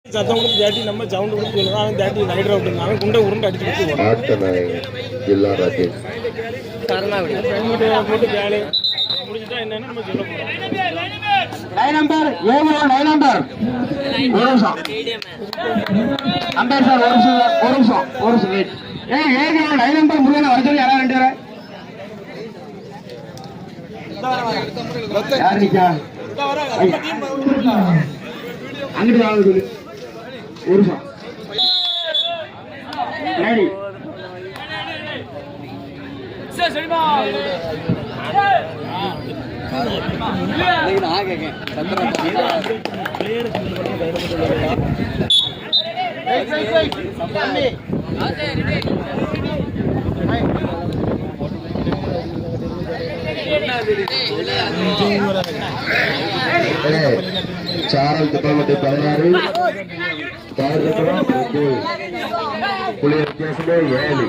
சத்தம் கொடுத்து தேட்டி நம்ம சவுண்ட் கொடுத்து சொல்லுவோம். அவன் தேட்டி ரைடர் அவுட் அவன் குண்டை உருண்டு அடிச்சு போட்டு வேலை முடிச்சுட்டா என்னன்னு நம்ம சொல்ல போறோம். லைன் நம்பர் 7 லைன் நம்பர் ஒரு நிமிஷம் அம்பேர் சார் ஒரு நிமிஷம் வெயிட். ஏய் 7 லைன் நம்பர் முருகனை வர சொல்லி யாரா ரெண்டு பேரை யார் நிக்கா அங்கிட்டு வாங்க சொல்லு ஒரு நிமிஷம் ரெடி சார் சரிமா சாரல் திட்டமட்டு 16 புள்ளி வித்தியாசமே 7.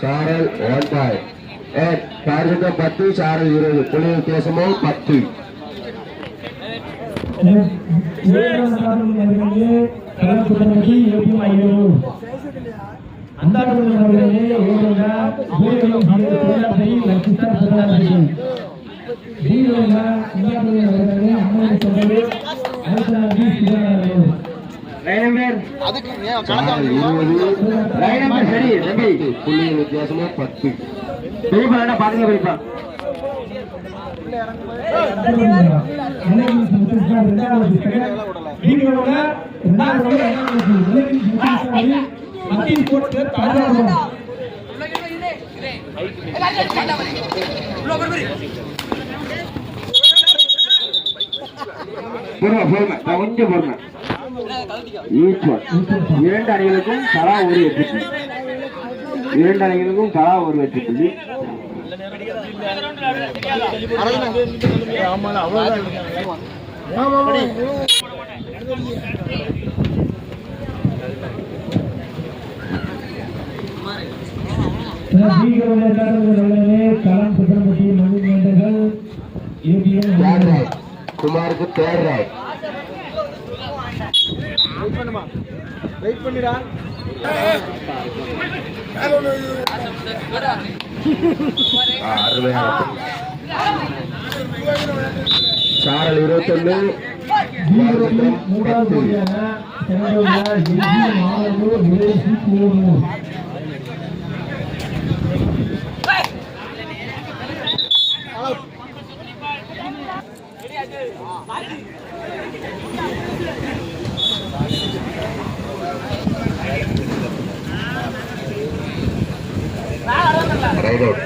சாரல் 1 பாய் 10 சாரல் 20 புள்ளி வித்தியாசமோ 10. புள்ளி வித்தியாசமா 10. பாருங்க பெரியப்பா கொஞ்சம் பொறுமை. இரண்டு அணிகளுக்கும் தலா ஒரு வெற்றி புள்ளி. குமாருக்கு தேர் ரைட் வெயிட் பண்ணிடா. சாரல் 21 ரைட் அவுட்.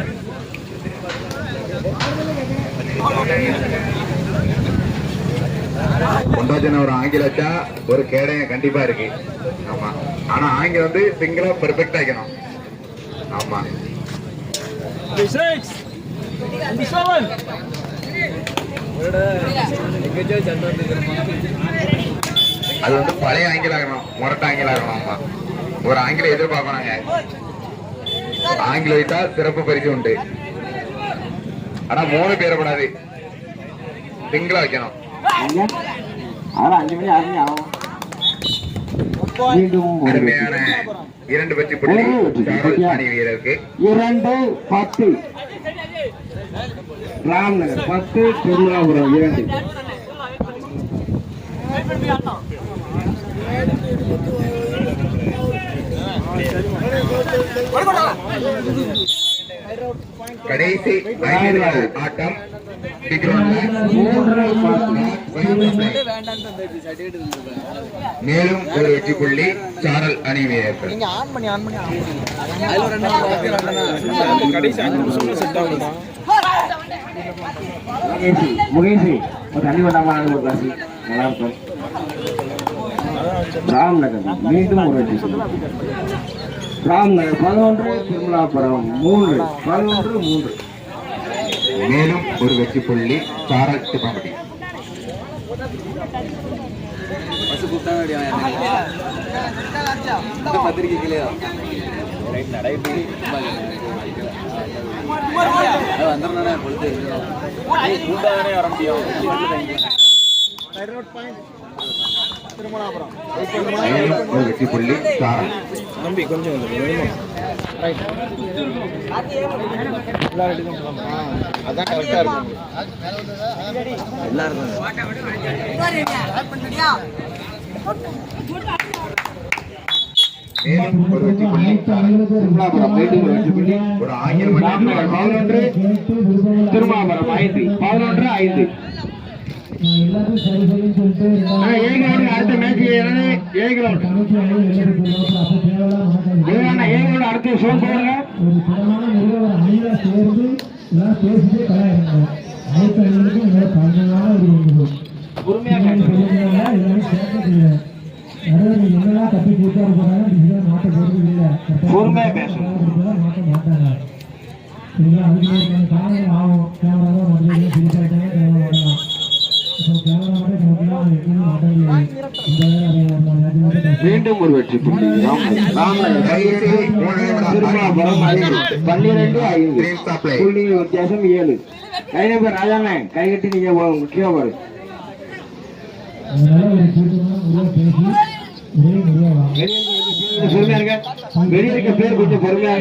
கொண்டாஜன ஒரு ஆங்கிலச்சா ஒரு கேடயம் கண்டிப்பா இருக்கு. ஆமா, ஆனா ஆங்கிலம் வந்து சிங்கிளா பெர்ஃபெக்ட் ஆக்கணும். ஆமா, அது வந்து பழைய ஆங்கிலம் ஆகணும், முரட்ட ஆங்கிலம் ஆகணும். ஆமா, ஒரு ஆங்கிலம் எதிர்பார்க்கணுங்க. ஆங்கிலம் வைத்தா சிறப்பு பரிசு உண்டு. ஆனா 3 பேரப்படாது, சிங்கிளா வைக்கணும். 5 மணி 6 மணி ஆகும். அருமையான 2 வெற்றி புள்ளி அணி வீரருக்கு. 2 10 ராம்நகர் 10 திருநாபுரம் 2. கடைசி 5 ஆட்டம் மேலும் ஒரு வெற்றி புள்ளி சாரல் அணி வீரர்கள். கடைசி 5 நிமிஷம் செட் ஆகுதுதான். முகேஷி ஒரு தண்ணி வந்தாமல் ஒரு கிளாஸ் நல்லா இருக்கும். ராம்நகர் மீண்டும் ஒரு வெற்றி. ராம்நகர் 11, திருமலாபுரம் 3, 11-3. மேலும் ஒரு வெற்றி புள்ளி சாரல் திப்பம்பட்டி. மேலும் ஒரு வெற்றி புள்ளி சாரல். நம்பி கொஞ்சம் அதான் கரெக்டா இருக்கும். மேலும் ஒரு வெற்றி புள்ளி சாரல். திருமலாபுரம் மீண்டும் ஒரு வெற்றி புள்ளி. ஒரு 1000 ராம்நகர் 11, திருமாபுரம் 5, 11-5. அடுத்த மேட்ச் ஏ அடுத்த ஷோ போடுங்க. பொறுமையா பேசணும். மீண்டும் ஒரு வெற்றி புள்ளி. திருமாபுரம் 12-5 புள்ளி வித்தியாசம் 7. கைநபர் ராஜாண்ணே கை கட்டி நீங்க முக்கியம் பாரு. பொறுமையா இருக்க. வெளியே இருக்க பேர் கொஞ்சம் பொறுமையா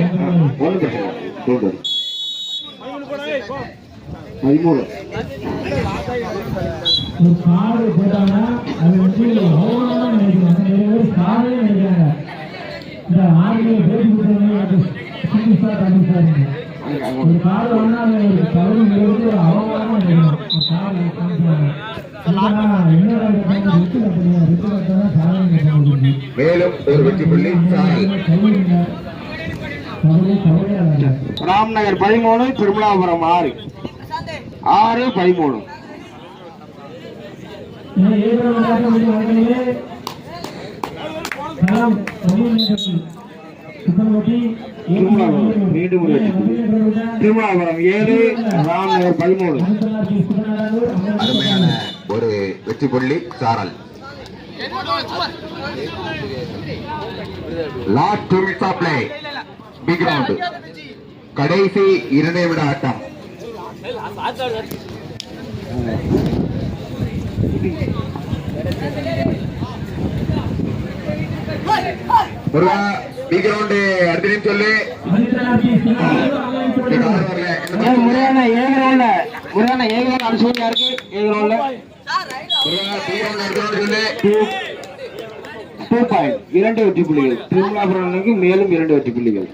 ஒண்ணு பிரச்சனை 13. ஒரு காடு போட்டாங்கன்னா அது வந்து காடு நினைக்கிறாங்க. இந்த ஆர்மியை பேசி ஒரு காடு வந்து ஒரு தவறு ஒரு அவமானமா நினைக்கணும். மேலும் ஒரு வெற்றி புள்ளி ராம்நகர் 13, திருமலாபுரம் 6, 6-13. மீண்டும் ஒரு வெற்றி புள்ளி. திருமலாபுரம் 7, ராம்நகர் 13. அருமையான ஒரு வெற்றி புள்ளி சாரல். Last 2 minutes of play. Big round. கடைசி 2 நிமிட ஆட்டம். முருகா பிக் ரவுண்ட் அடுத்த நிமிஷம் சொல்லு. முருகன ஏக ரவுண்ட்ல அனுசூரியா இருக்கு. ஏக ரவுண்ட்ல முருகா பிக் ரவுண்ட் அடுத்த ரவுண்ட் சொல்லு. 2 பாயிண்ட் 2 வெற்றி புள்ளிகள். திருமலாபுரனுக்கு மேலும் 2 வெற்றி புள்ளிகள்.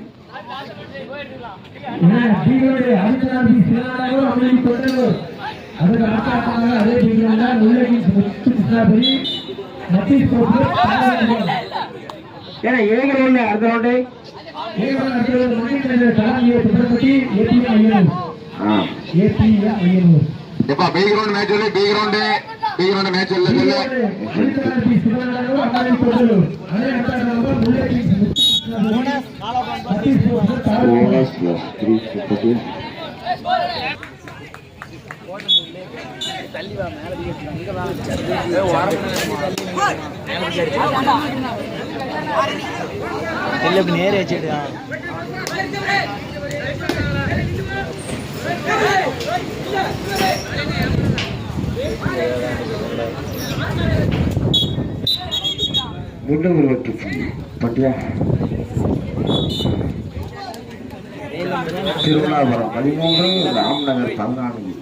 ஏன்னா ஏக ரவுண்ட் அடுத்த ரவுண்டு எப்பா பிக் ரவுண்ட் மேட்ச் சொல்லு. பிக் ரவுண்ட் மேட்ச் சொல்லு. நேரே வச்சுட்டு மீண்டும் ஒரு வெற்றி பட்டியா. திருமலாபுரம் 13, ராம்நகர் 14.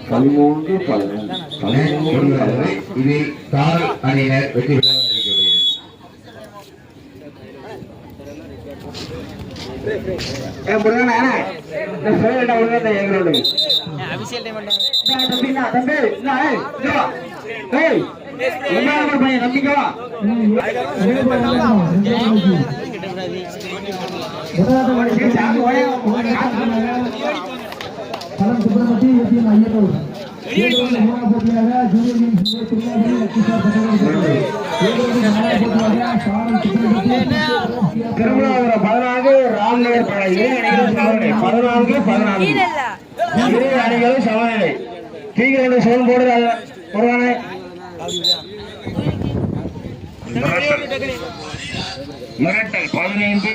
13-11. இது சாரல் அணியினர் வெற்றி பெற முருகன் இந்த சொல்லிட்ட ஒழுங்கா இந்த எங்களோட தம்பி பையன் நம்பிக்கவா பலம் சுப்பிரமணி எட்டியம் ஐயனூர் மூணாவது போட்டியாக ஜூனியர் திருமணாபுரம் 14 ராம்நகர் 14 இரு அணிகளும் சமநிலை தீவிர சோன் போடுற ஒருவானே மிரட்டல் 15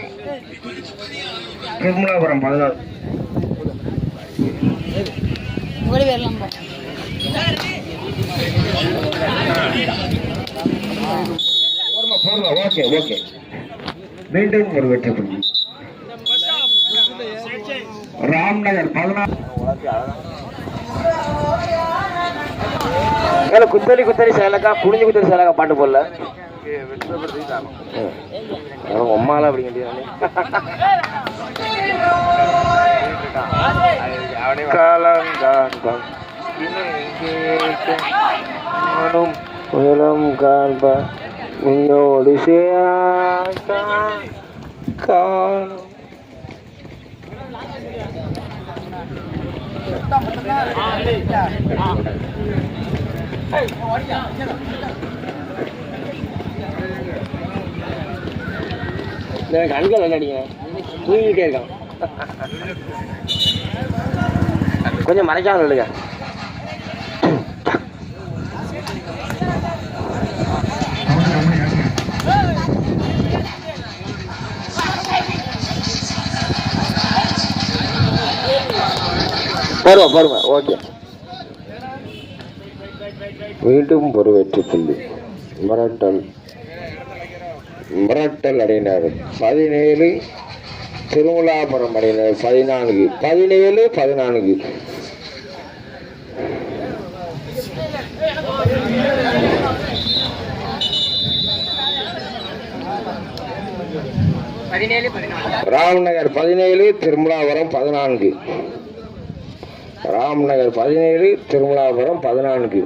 திருமணாபுரம் 16 ஓகே ஓகே மீண்டும் ஒரு வெற்றி புள்ளி ராம்நகர் 16 குத்தலி குத்தலி சேலக்கா புளிஞ்சு குத்தலி சேலக்கா பாட்டு போடல அம்மாலாம் அப்படி காலம் காண்ப உன்னோடு காலம் கண்கள் என்ன அடிங்க தூங்கிட்டே இருக்கான் கொஞ்சம் மறைக்காம இல்லைங்க பருவ ஓகே மீண்டும் ஒரு வெற்றி புள்ளி மிரட்டல் அடையினர் 17 திருமலாபுரம் அடையினர் 14 17-14 Ramnagar 17 Thirumalapuram 14 Ramnagar 17 Thirumalapuram 14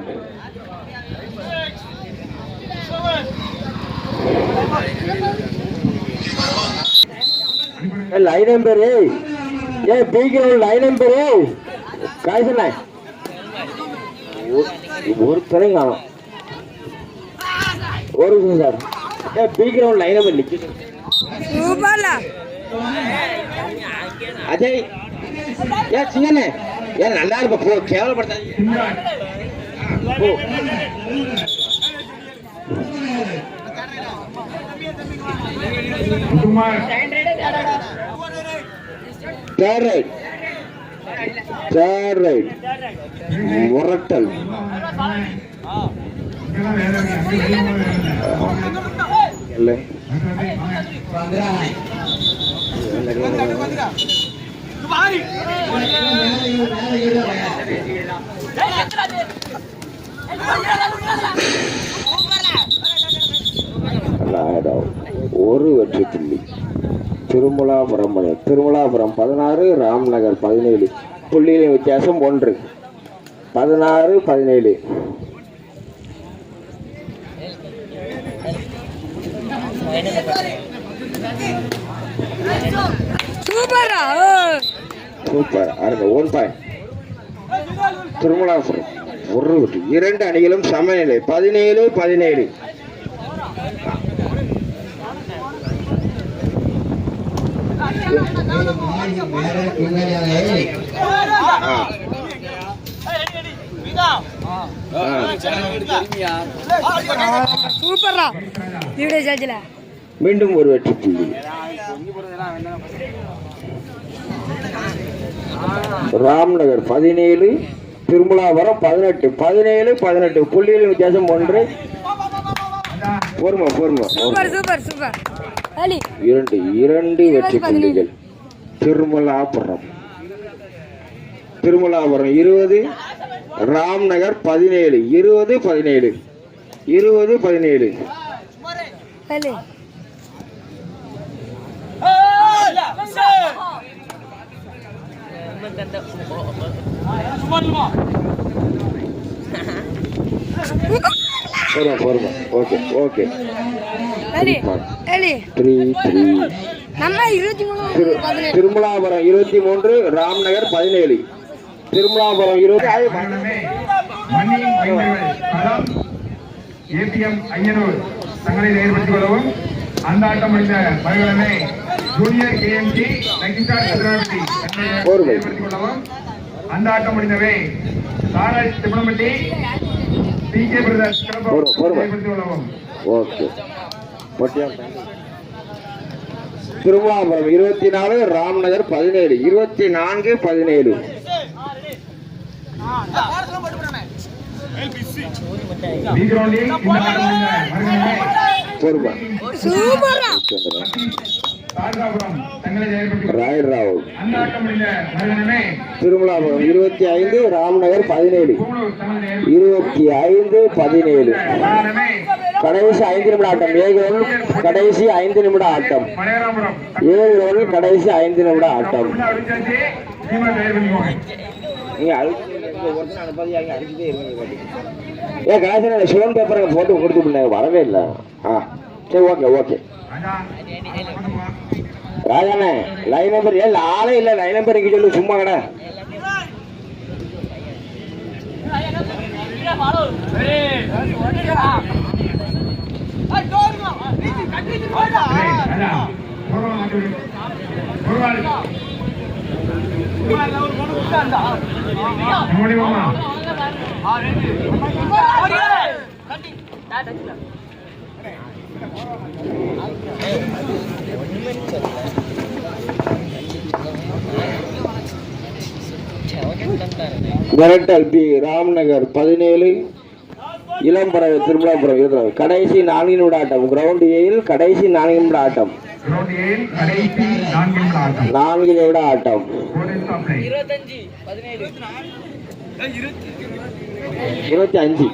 line number A பீக்கு லைன் நம்பர் காய்ச்சல ஒரு துறை காணும் ஒரு நிமிஷம் சார் ஏ பீக்கு லைன் நம்பர் நிற்க அஜய் ஏன் சிங்கண்ணே ஏன் நல்லா இருப்ப போ கேவலப்படுத்தாது தேர்ட் ரைட் முரட்டல் ஒரு வெற்றி புள்ளி திருமலாபுரம் 16 ராம்நகர் 17 புள்ளிகளின் வித்தியாசம் 1 16-17 சூப்பர் அடுத்த 1 பாயிண்ட் திருமலாபுரம் ஒரு வெற்றி இரண்டு அணிகளும் சமநிலை 17-17 மீண்டும் ஒரு வெற்றி புள்ளி ராம்நகர் 17 திருமலாபுரம் 18 புள்ளிகளின் வித்தியாசம் 1 இரண்டு வெற்றி புள்ளிகள் திருமலாபுரம் 20 ராம்நகர் 17 20-17 20-17 பொறுமா okay okay Thirumalapuram 23 Ramnagar 17 Thirumalapuram 20 APM Ayyanur தங்களை ஏற்படுத்திக் கொள்ளவும். அந்த ஆட்டம் முடிந்த மறுகணமே ஜூனியர் கேஎம்சி ஏற்படுத்திக் கொள்ளவும். அந்த ஆட்டம் முடிந்தவை சாராஜ் திப்பனம்பட்டி பிகே பிரதர்ஸ் ஏற்படுத்திக் கொள்ளவும். ஓகே திருமலாபுரம் 24 ராம்நகர் 17 24-17 திருமலாபுரம் 25 ராம்நகர் 17 25-17 கடைசி 5 நிமிட ஆட்டம். 7 ஓவர் கடைசி 5 நிமிட ஆட்டம். 7 ஓவர் கடைசி 5 நிமிட ஆட்டம். கடைசி ஷோன் பேப்பர் போட்டு கொடுத்து வரவே இல்லை. சரி ஓகே ஓகே ராஜாண்ணே லைன் நம்பர் ஏன் ஆளே இல்லை. லைன் நம்பர் இங்கே சொல்லு சும்மா கடை. மிரட்டல் பி ராம்நகர் 17 இளம்பறவை திருமலாபுரம் 20 கடைசி 4 நிமிட ஆட்டம். கிரவுண்ட் ஏயில் கடைசி 4 நிமிட ஆட்டம். 4 நிமிட ஆட்டம். 25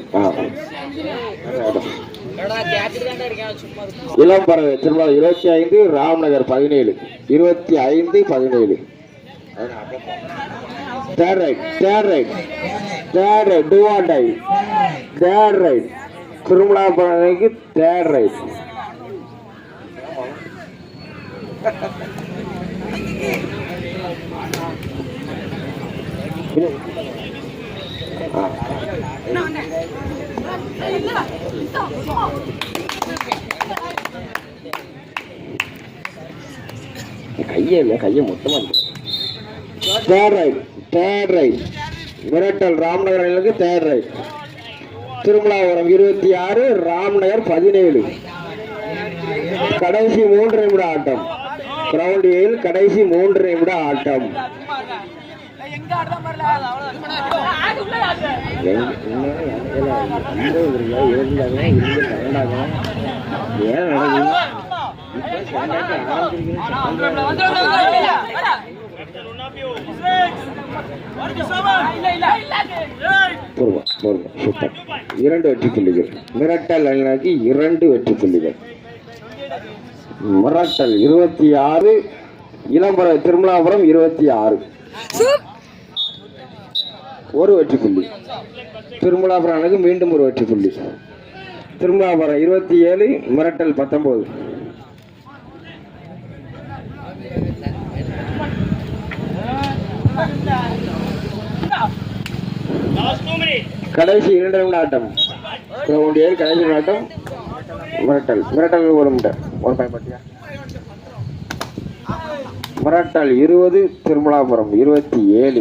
இளம்பறவை Thirumalapuram 25 Ramnagar 17 25-17 Third right, do or die. Third right. திருமலாபுரத்துக்கு third right. கையை மொத்தமா third right. மிரட்டல் ராம்நகர் அணிகளுக்கு third right. திருமலாபுரம் 26 ராம்நகர் 17 கடைசி 3 நிமிட ஆட்டம். கிரவுண்ட் ஏயில் கடைசி 3 நிமிட ஆட்டம். இரண்டு வெற்றி புள்ளிகள். மிரட்டல் அணிக்கு 2 வெற்றி புள்ளிகள். மிரட்டல் 26 இளம்பறவை திருமலாபுரம் 26 1 வெற்றி புள்ளி. திருமலாபுரம் அணிக்கு மீண்டும் 1 வெற்றி புள்ளி. திருமலாபுரம் 27 மிரட்டல் 19. கடைசி 2 நிமிட ஆட்டம். கிரவுண்ட் ஏழு கடைசி ஆட்டம். மிரட்டல் 1 நிமிடம். மிரட்டல் 20 திருமலாபுரம் 27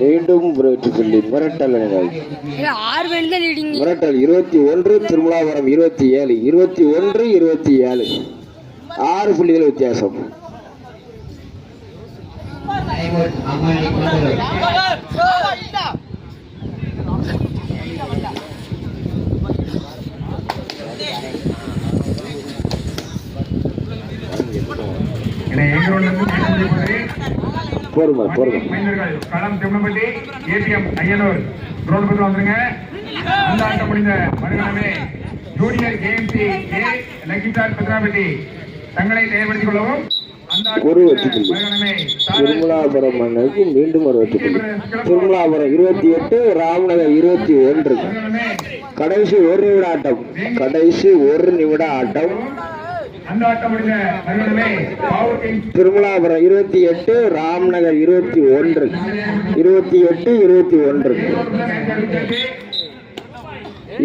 மீண்டும் வெற்றி புள்ளி. மிரட்டல் மிரட்டல் 21 திருமலாபுரம் 27 21-27 6 புள்ளிகள் வித்தியாசம். களம் திருமணப்பட்டி ஏபிஎம் ஐயனூர் ரோடு பக்கம் வந்துருங்க. அந்த ஆட்டம் முடிந்த மறுகணமே ஜூனியர் கேஎம்சி ஏ லக்கிசார் பத்ராபதி தங்களை தயார்படுத்திக் கொள்ளவும். அந்த ஒரு வெற்றி புள்ளி. மறுகணமே திருமலாபுரம் மன்னருக்கு மீண்டும் ஒரு வெற்றி புள்ளி. திருமலாபுரம் 28, ராம்நகர் 21. மறுகணமே கடைசி ஒரு நிமிட ஆட்டம். கடைசி ஒரு நிமிட ஆட்டம். அந்த ஆட்டம் முடிந்த மறுகணமே பவர் கிங்ஸ் திருமலாபுரம் 28, ராம்நகர் 21. 28, 21.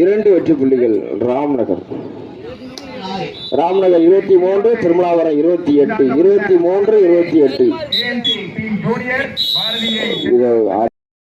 இரண்டு வெற்றி புள்ளிகள் Ramnagar. Ramnagar 23, Thirumalapuram 28. 23, 28. KMC team junior பாரதியை இது